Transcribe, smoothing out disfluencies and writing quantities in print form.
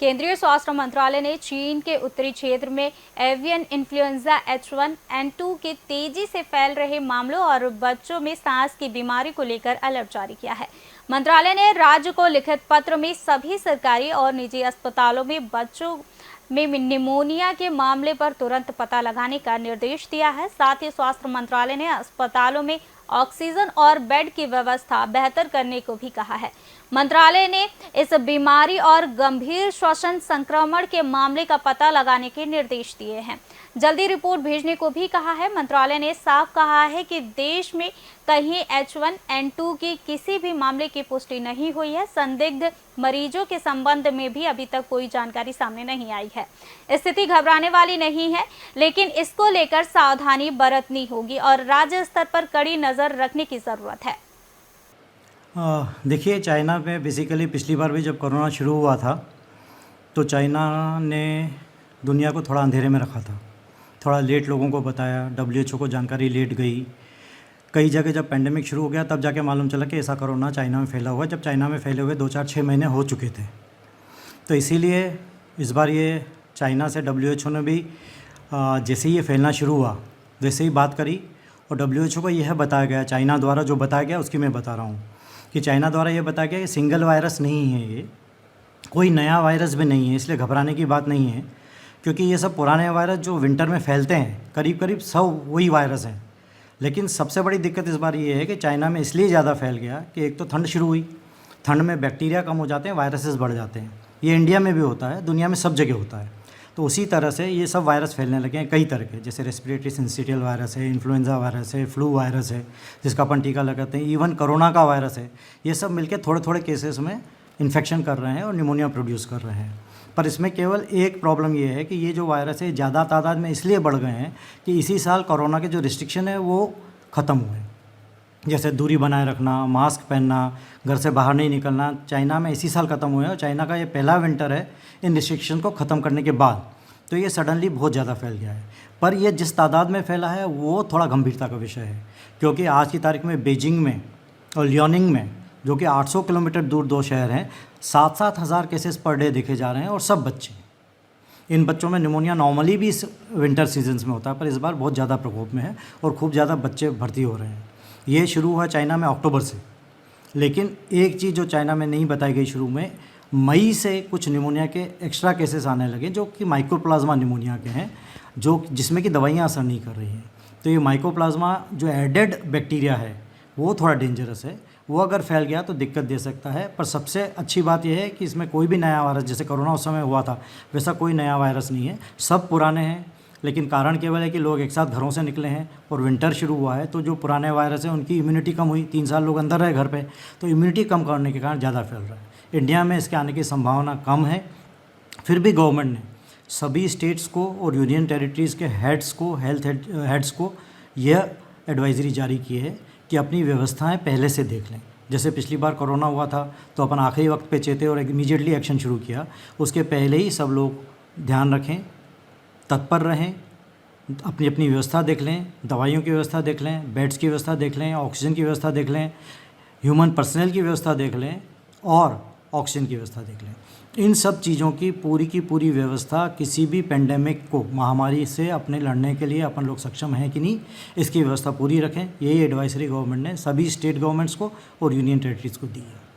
केंद्रीय स्वास्थ्य मंत्रालय ने चीन के उत्तरी क्षेत्र में एवियन इन्फ्लुएंजा H1N2 के तेजी से फैल रहे मामलों और बच्चों में सांस की बीमारी को लेकर अलर्ट जारी किया है। मंत्रालय ने राज्य को लिखित पत्र में सभी सरकारी और निजी अस्पतालों में बच्चों में निमोनिया के मामले पर तुरंत पता लगाने का निर्देश दिया है। साथ ही स्वास्थ्य मंत्रालय ने अस्पतालों में ऑक्सीजन और बेड की व्यवस्था बेहतर करने को भी कहा है। मंत्रालय ने इस बीमारी और गंभीर श्वसन संक्रमण के मामले का पता लगाने के निर्देश दिए हैं। जल्दी रिपोर्ट भेजने को भी कहा है। मंत्रालय ने साफ कहा है कि देश में कहीं H1N2 की किसी भी मामले की पुष्टि नहीं हुई है। संदिग्ध मरीजों के संबंध में भी अभी तक कोई जानकारी सामने नहीं आई है। स्थिति घबराने वाली नहीं है, लेकिन इसको लेकर सावधानी बरतनी होगी और राज्य स्तर पर कड़ी नजर रखने की जरूरत है। देखिए, चाइना में बेसिकली पिछली बार भी जब कोरोना शुरू हुआ था तो चाइना ने दुनिया को थोड़ा अंधेरे में रखा था, थोड़ा लेट लोगों को बताया, WHO को जानकारी लेट गई। कई जगह जब पेंडेमिक शुरू हो गया तब जाके मालूम चला कि ऐसा कोरोना चाइना में फैला हुआ है, जब चाइना में फैले हुए 2-4-6 महीने हो चुके थे। तो इसीलिए इस बार ये चाइना से WHO ने भी जैसे ही ये फैलना शुरू हुआ वैसे ही बात करी और WHO को यह बताया गया, चाइना द्वारा जो बताया गया उसकी मैं बता रहा हूँ कि चाइना द्वारा ये बताया गया कि सिंगल वायरस नहीं है, ये कोई नया वायरस भी नहीं है, इसलिए घबराने की बात नहीं है। क्योंकि ये सब पुराने वायरस जो विंटर में फैलते हैं करीब करीब सब वही वायरस हैं। लेकिन सबसे बड़ी दिक्कत इस बार ये है कि चाइना में इसलिए ज़्यादा फैल गया कि एक तो ठंड शुरू हुई, ठंड में बैक्टीरिया कम हो जाते हैं, वायरसेस बढ़ जाते हैं। ये इंडिया में भी होता है, दुनिया में सब जगह होता है। तो उसी तरह से ये सब वायरस फैलने लगे हैं कई तरह के, जैसे रेस्पिरेटरी सिंसिटियल वायरस है, इन्फ्लुएंजा वायरस है, फ्लू वायरस है जिसका अपन टीका लगाते हैं, इवन कोरोना का वायरस है। ये सब मिलके थोड़े थोड़े केसेस में इन्फेक्शन कर रहे हैं और निमोनिया प्रोड्यूस कर रहे हैं। पर इसमें केवल एक प्रॉब्लम ये है कि ये जो वायरस है ज़्यादा तादाद में इसलिए बढ़ गए हैं कि इसी साल कोरोना के जो रिस्ट्रिक्शन है वो ख़त्म हुए, जैसे दूरी बनाए रखना, मास्क पहनना, घर से बाहर नहीं निकलना, चाइना में इसी साल ख़त्म हुए हैं और चाइना का ये पहला विंटर है इन रिस्ट्रिक्शन को ख़त्म करने के बाद। तो ये सडनली बहुत ज़्यादा फैल गया है। पर ये जिस तादाद में फैला है वो थोड़ा गंभीरता का विषय है, क्योंकि आज की तारीख में बीजिंग में और लियोनिंग में, जो कि 800 किलोमीटर दूर 2 शहर हैं, 7-7 हज़ार केसेस पर डे देखे जा रहे हैं और सब बच्चे। इन बच्चों में निमोनिया नॉर्मली भी इस विंटर सीजन्स में होता है, पर इस बार बहुत ज़्यादा प्रकोप में है और खूब ज़्यादा बच्चे भर्ती हो रहे हैं। ये शुरू हुआ चाइना में अक्टूबर से, लेकिन एक चीज़ जो चाइना में नहीं बताई गई शुरू में, मई से कुछ निमोनिया के एक्स्ट्रा केसेस आने लगे जो कि माइकोप्लाज्मा निमोनिया के हैं, जो जिसमें कि दवाइयाँ असर नहीं कर रही हैं। तो ये माइकोप्लाज्मा जो एडेड बैक्टीरिया है वो थोड़ा डेंजरस है, वो अगर फैल गया तो दिक्कत दे सकता है। पर सबसे अच्छी बात यह है कि इसमें कोई भी नया वायरस, जैसे कोरोना उस समय हुआ था वैसा कोई नया वायरस नहीं है, सब पुराने हैं। लेकिन कारण केवल है कि लोग एक साथ घरों से निकले हैं और विंटर शुरू हुआ है, तो जो पुराने वायरस हैं उनकी इम्यूनिटी कम हुई, 3 साल लोग अंदर रहे घर पे, तो इम्यूनिटी कम करने के कारण ज़्यादा फैल रहा है। इंडिया में इसके आने की संभावना कम है। फिर भी गवर्नमेंट ने सभी स्टेट्स को और यूनियन टेरिटरीज़ के हेड्स को, हेल्थ हेड्स को यह एडवाइजरी जारी की है कि अपनी व्यवस्थाएं पहले से देख लें। जैसे पिछली बार कोरोना हुआ था तो अपन आखिरी वक्त पे चेते और इमीडिएटली एक्शन शुरू किया, उसके पहले ही सब लोग ध्यान रखें, तत्पर रहें, अपनी अपनी व्यवस्था देख लें, दवाइयों की व्यवस्था देख लें, बेड्स की व्यवस्था देख लें, ऑक्सीजन की व्यवस्था देख लें, ह्यूमन पर्सनल की व्यवस्था देख लें और ऑक्सीजन की व्यवस्था देख लें। इन सब चीज़ों की पूरी व्यवस्था किसी भी पेंडेमिक को, महामारी से अपने लड़ने के लिए अपन लोग सक्षम हैं कि नहीं, इसकी व्यवस्था पूरी रखें। यही एडवाइजरी गवर्नमेंट ने सभी स्टेट गवर्नमेंट्स को और यूनियन टेरिटरीज़ को दी है।